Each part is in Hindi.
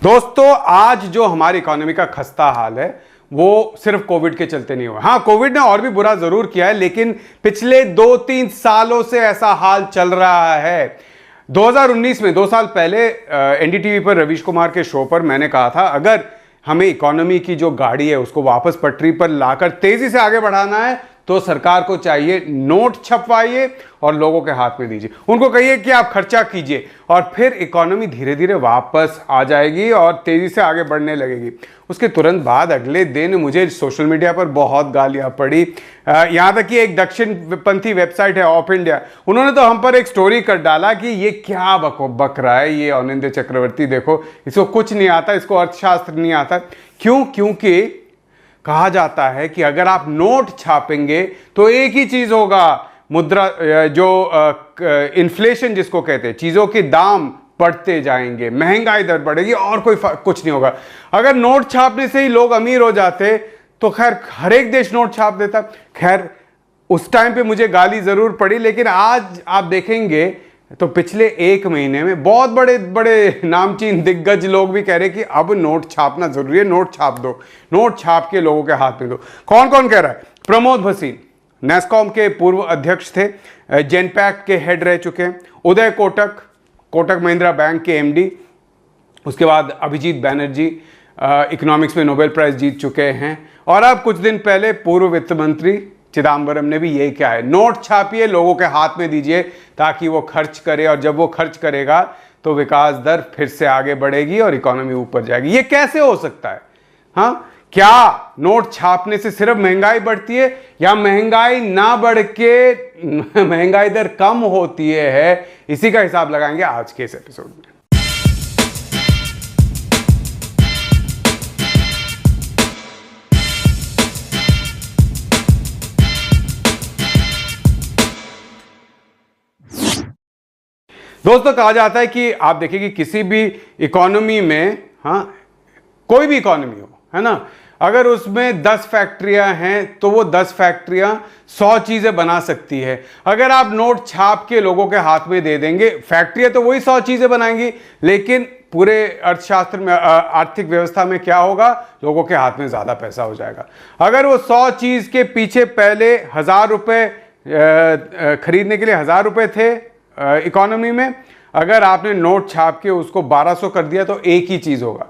दोस्तों, आज जो हमारी इकोनॉमी का खस्ता हाल है वो सिर्फ कोविड के चलते नहीं हुआ। हाँ, कोविड ने और भी बुरा जरूर किया है, लेकिन पिछले 2-3 सालों से ऐसा हाल चल रहा है। 2019 में 2 साल पहले एनडीटीवी पर रवीश कुमार के शो पर मैंने कहा था, अगर हमें इकोनॉमी की जो गाड़ी है उसको वापस पटरी पर लाकर तेजी से आगे बढ़ाना है तो सरकार को चाहिए नोट छपवाइए और लोगों के हाथ में दीजिए। उनको कहिए कि आप खर्चा कीजिए और फिर इकोनॉमी धीरे धीरे वापस आ जाएगी और तेजी से आगे बढ़ने लगेगी। उसके तुरंत बाद अगले दिन मुझे सोशल मीडिया पर बहुत गालियां पड़ी। यहां तक कि एक दक्षिणपंथी वेबसाइट है ऑफ इंडिया, उन्होंने तो हम पर एक स्टोरी कर डाला कि ये क्या बक रहा है ये अनिंद्य चक्रवर्ती, देखो इसको कुछ नहीं आता, इसको अर्थशास्त्र नहीं आता। क्योंकि कहा जाता है कि अगर आप नोट छापेंगे तो एक ही चीज होगा, मुद्रा जो इन्फ्लेशन जिसको कहते हैं, चीजों के दाम बढ़ते जाएंगे, महंगाई दर बढ़ेगी और कुछ नहीं होगा। अगर नोट छापने से ही लोग अमीर हो जाते तो खैर हर एक देश नोट छाप देता। खैर उस टाइम पे मुझे गाली जरूर पड़ी, लेकिन आज आप देखेंगे तो पिछले 1 महीने में बहुत बड़े बड़े नामचीन दिग्गज लोग भी कह रहे हैं कि अब नोट छापना जरूरी है, नोट छाप दो, नोट छाप के लोगों के हाथ में दो। कौन कौन कह रहा है? प्रमोद भसीन नेस्कॉम के पूर्व अध्यक्ष थे, जेनपैक्ट के हेड रह चुके हैं। उदय कोटक, कोटक महिंद्रा बैंक के एमडी। उसके बाद अभिजीत बैनर्जी इकोनॉमिक्स में नोबेल प्राइज जीत चुके हैं। और अब कुछ दिन पहले पूर्व वित्त मंत्री चिदम्बरम ने भी यही कहा है, नोट छापिए, लोगों के हाथ में दीजिए ताकि वो खर्च करे, और जब वो खर्च करेगा तो विकास दर फिर से आगे बढ़ेगी और इकोनॉमी ऊपर जाएगी। ये कैसे हो सकता है? हाँ, क्या नोट छापने से सिर्फ महंगाई बढ़ती है या महंगाई ना बढ़ के महंगाई दर कम होती है? इसी का हिसाब लगाएंगे आज के इस एपिसोड में। दोस्तों, कहा जाता है कि आप देखिए कि किसी भी इकोनॉमी में, हाँ कोई भी इकोनॉमी हो, है ना, अगर उसमें 10 फैक्ट्रियां हैं तो वो 10 फैक्ट्रियां 100 चीजें बना सकती है। अगर आप नोट छाप के लोगों के हाथ में दे देंगे, फैक्ट्रियां तो वही 100 चीजें बनाएंगी, लेकिन पूरे अर्थशास्त्र में, आर्थिक व्यवस्था में क्या होगा? लोगों के हाथ में ज्यादा पैसा हो जाएगा। अगर वो 100 चीज के पीछे पहले 1000 रुपए खरीदने के लिए 1000 रुपए थे इकोनॉमी में, अगर आपने नोट छाप के उसको 1200 कर दिया तो एक ही चीज होगा,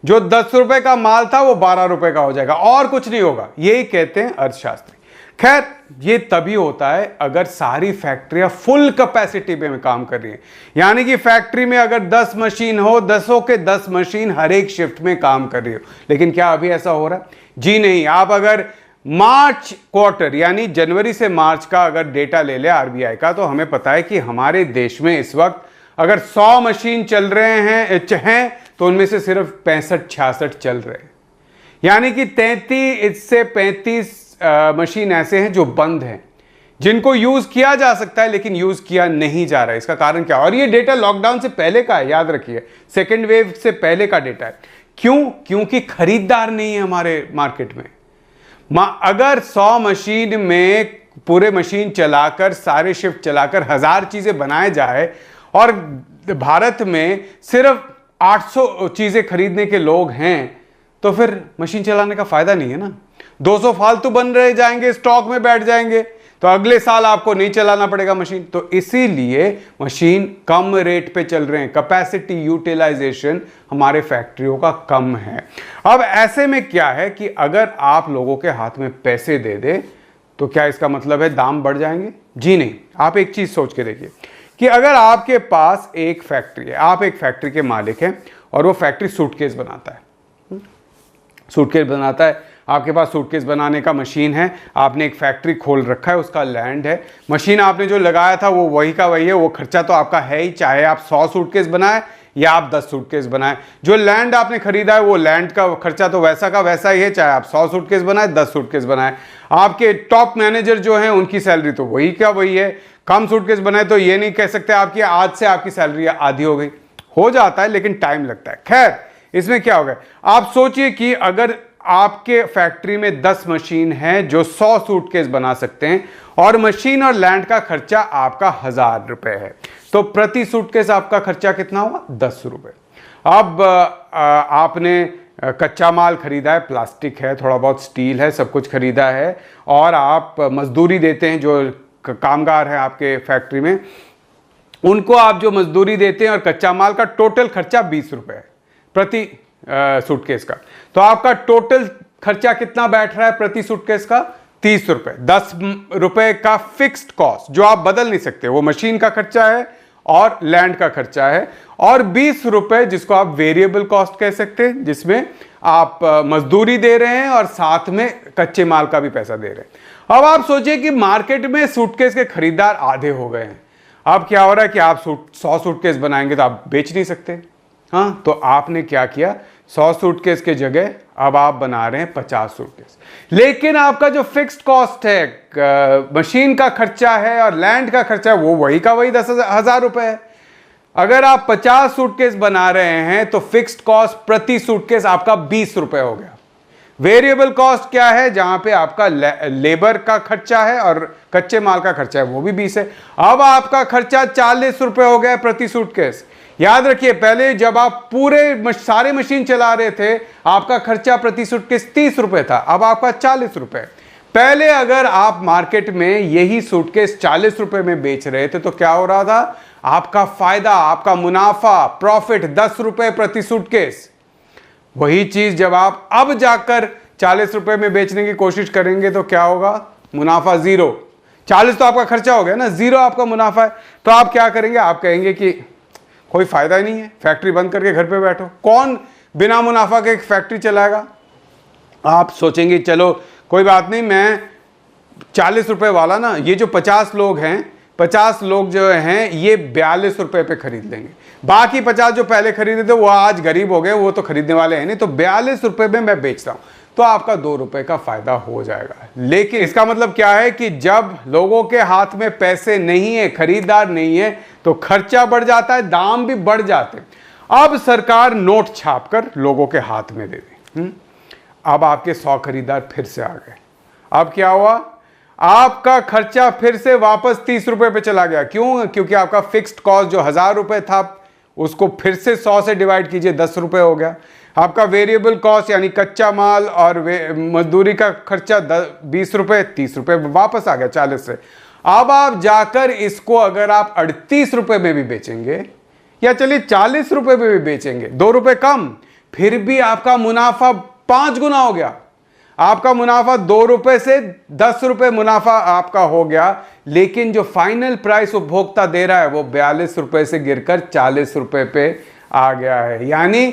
जो 10 रुपए का माल था वो 12 रुपए का हो जाएगा और कुछ नहीं होगा। यही कहते हैं अर्थशास्त्री। खैर, ये तभी होता है अगर सारी फैक्ट्रियां फुल कैपेसिटी पे में काम कर रही हैं, यानी कि फैक्ट्री में अगर 10 मशीन हो, 10 के 10 मशीन हर एक शिफ्ट में काम कर रही हो। लेकिन क्या अभी ऐसा हो रहा है? जी नहीं। आप अगर मार्च क्वार्टर यानी जनवरी से मार्च का अगर डेटा ले ले आरबीआई का, तो हमें पता है कि हमारे देश में इस वक्त अगर 100 मशीन चल रहे हैं तो उनमें से सिर्फ 65-66 चल रहे हैं, यानी कि 33 से 35 मशीन ऐसे हैं जो बंद हैं, जिनको यूज किया जा सकता है लेकिन यूज किया नहीं जा रहा है। इसका कारण क्या? और ये डेटा लॉकडाउन से पहले का है, याद रखिए, सेकेंड वेव से पहले का डेटा है। क्यों? क्योंकि खरीदार नहीं है हमारे मार्केट में। अगर 100 मशीन में पूरे मशीन चलाकर, सारे शिफ्ट चलाकर 1000 चीजें बनाए जाए और भारत में सिर्फ 800 चीजें खरीदने के लोग हैं, तो फिर मशीन चलाने का फायदा नहीं है ना। 200 फालतू बन रहे जाएंगे, स्टॉक में बैठ जाएंगे, तो अगले साल आपको नहीं चलाना पड़ेगा मशीन। तो इसीलिए मशीन कम रेट पे चल रहे हैं, कैपेसिटी यूटिलाइजेशन हमारे फैक्ट्रियों का कम है। अब ऐसे में क्या है कि अगर आप लोगों के हाथ में पैसे दे दे तो क्या इसका मतलब है दाम बढ़ जाएंगे? जी नहीं। आप एक चीज सोच के देखिए कि अगर आपके पास एक फैक्ट्री है, आप एक फैक्ट्री के मालिक हैं और वो फैक्ट्री सूटकेस बनाता है, सूटकेस बनाता है, आपके पास सूटकेस बनाने का मशीन है, आपने एक फैक्ट्री खोल रखा है, उसका लैंड है, मशीन आपने जो लगाया था वो वही का वही है, वो खर्चा तो आपका है ही, चाहे आप 100 सूटकेस बनाए या आप 10 सूटकेस बनाए। जो लैंड आपने खरीदा है वो लैंड का खर्चा तो वैसा का वैसा ही है, चाहे आप 100 सूटकेस बनाए, 10 सूटकेस बनाए। आपके टॉप मैनेजर जो हैं उनकी सैलरी तो वही का वही है। कम सूटकेस बनाए तो ये नहीं कह सकते आपकी आज से आपकी सैलरी आधी हो गई, हो जाता है लेकिन टाइम लगता है। खैर, इसमें क्या होगा? आप सोचिए कि अगर आपके फैक्ट्री में 10 मशीन है जो 100 सूटकेस बना सकते हैं और मशीन और लैंड का खर्चा आपका 1000 रुपए है, तो प्रति सूटकेस आपका खर्चा कितना हुआ? 10 रुपए। अब आपने कच्चा माल खरीदा है, प्लास्टिक है, थोड़ा बहुत स्टील है, सब कुछ खरीदा है, और आप मजदूरी देते हैं, जो कामगार हैं आपके फैक्ट्री में, उनको आप जो मजदूरी देते हैं, और कच्चा माल का टोटल खर्चा 20 रुपये है प्रति सूटकेस का। तो आपका टोटल खर्चा कितना बैठ रहा है प्रति सूटकेस का? 30 रुपये। 10 रुपये का फिक्स्ड कॉस्ट जो आप बदल नहीं सकते, वो मशीन का खर्चा है और लैंड का खर्चा है, और 20 रुपये जिसको आप वेरिएबल कॉस्ट कह सकते हैं, जिसमें आप मजदूरी दे रहे हैं और साथ में कच्चे माल का भी पैसा दे रहे हैं। अब आप सोचिए कि मार्केट में सूटकेस के खरीदार आधे हो गए हैं। अब क्या हो रहा है कि आप 100 सूटकेस बनाएंगे तो आप बेच नहीं सकते। हाँ, तो आपने क्या किया, 100 सूटकेस के जगह अब आप बना रहे हैं 50 सूटकेस, लेकिन आपका जो फिक्स्ड कॉस्ट है, मशीन का खर्चा है और लैंड का खर्चा है, वो वही का वही 10,000 रुपए है। अगर आप 50 सूटकेस बना रहे हैं तो फिक्स्ड कॉस्ट प्रति सूटकेस आपका 20 रुपए हो गया। वेरिएबल कॉस्ट क्या है? जहां पे आपका लेबर का खर्चा है और कच्चे माल का खर्चा है, वो भी 20 है। अब आपका खर्चा 40 रुपए हो गया प्रति सूटकेस। याद रखिए, पहले जब आप पूरे सारे मशीन चला रहे थे, आपका खर्चा प्रति सूटकेस 30 रुपए था, अब आपका 40 रुपए। पहले अगर आप मार्केट में यही सूटकेस 40 रुपए में बेच रहे थे तो क्या हो रहा था? आपका फायदा, आपका मुनाफा, प्रॉफिट 10 रुपए प्रति सूटकेस। वही चीज जब आप अब जाकर 40 रुपए में बेचने की कोशिश करेंगे तो क्या होगा? मुनाफा 0। 40 तो आपका खर्चा हो गया ना, 0 आपका मुनाफा है। तो आप क्या करेंगे? आप कहेंगे कि कोई फायदा ही नहीं है, फैक्ट्री बंद करके घर पे बैठो। कौन बिना मुनाफा के एक फैक्ट्री चलाएगा? आप सोचेंगे चलो कोई बात नहीं, मैं 40 रुपए वाला ना, ये जो 50 लोग हैं, 50 लोग जो हैं ये 42 रुपए पे खरीद लेंगे, बाकी 50 जो पहले खरीदे थे वो आज गरीब हो गए, वो तो खरीदने वाले हैं नहीं, तो 42 रुपए में मैं बेच रहा हूं, तो आपका 2 रुपए का फायदा हो जाएगा। लेकिन इसका मतलब क्या है कि जब लोगों के हाथ में पैसे नहीं है, खरीदार नहीं है, तो खर्चा बढ़ जाता है, दाम भी बढ़ जाते हैं। अब सरकार नोट छापकर लोगों के हाथ में दे दी। अब आपके 100 खरीदार फिर से आ गए। अब क्या हुआ? आपका खर्चा फिर से वापस 30 रुपए पे चला गया। क्यों? क्योंकि आपका फिक्स्ड कॉस्ट जो 1000 रुपए था, उसको फिर से 100 से डिवाइड कीजिए, 10 रुपए हो गया। आपका वेरिएबल कॉस्ट यानी कच्चा माल और मजदूरी का खर्चा 20 रुपए, 30 रुपए वापस आ गया 40 से। अब आप जाकर इसको अगर आप 38 रुपए में भी बेचेंगे, या चलिए 40 रुपए में भी बेचेंगे, 2 रुपए कम, फिर भी आपका मुनाफा 5 गुना हो गया। आपका मुनाफा 2 रुपए से 10 रुपए मुनाफा आपका हो गया, लेकिन जो फाइनल प्राइस उपभोक्ता दे रहा है वो 42 रुपए से गिरकर 40 रुपए पे आ गया है। यानी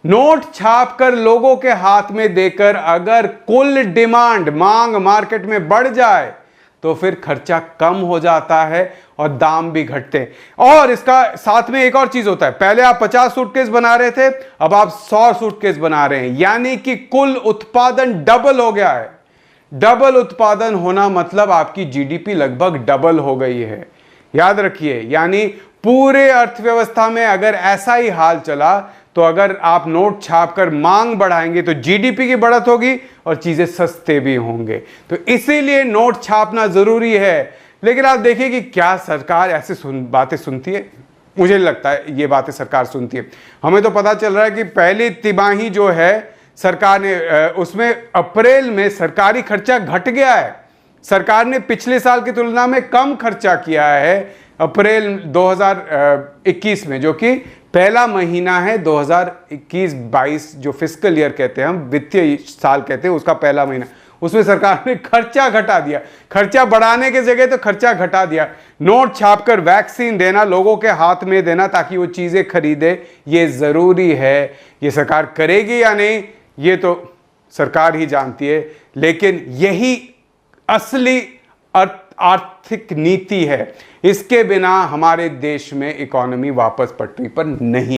नोट छापकर लोगों के हाथ में देकर अगर कुल डिमांड, मांग मार्केट में बढ़ जाए तो फिर खर्चा कम हो जाता है और दाम भी घटते हैं। और इसका साथ में एक और चीज होता है, पहले आप 50 सूटकेस बना रहे थे, अब आप 100 सूटकेस बना रहे हैं, यानी कि कुल उत्पादन डबल हो गया है। डबल उत्पादन होना मतलब आपकी जीडीपी लगभग डबल हो गई है। याद रखिए, यानी पूरे अर्थव्यवस्था में अगर ऐसा ही हाल चला तो अगर आप नोट छापकर मांग बढ़ाएंगे तो जीडीपी की बढ़त होगी और चीजें सस्ते भी होंगे। तो इसीलिए नोट छापना जरूरी है। लेकिन आप देखिए कि क्या सरकार ऐसे बातें सुनती है? मुझे लगता है ये बातें सरकार सुनती है। हमें तो पता चल रहा है कि पहली तिमाही जो है सरकार ने, उसमें अप्रैल में सरकारी खर्चा घट गया है। सरकार ने पिछले साल की तुलना में कम खर्चा किया है अप्रैल 2021 में, जो कि पहला महीना है 2021-22 जो फिस्कल ईयर कहते हैं हम, वित्तीय साल कहते हैं, उसका पहला महीना, उसमें सरकार ने खर्चा घटा दिया। खर्चा बढ़ाने की जगह तो खर्चा घटा दिया। नोट छापकर वैक्सीन देना, लोगों के हाथ में देना ताकि वो चीजें खरीदे, ये जरूरी है। ये सरकार करेगी या नहीं ये तो सरकार ही जानती है, लेकिन यही असली आर्थिक नीति है। इसके बिना हमारे देश में इकोनॉमी वापस पटरी पर नहीं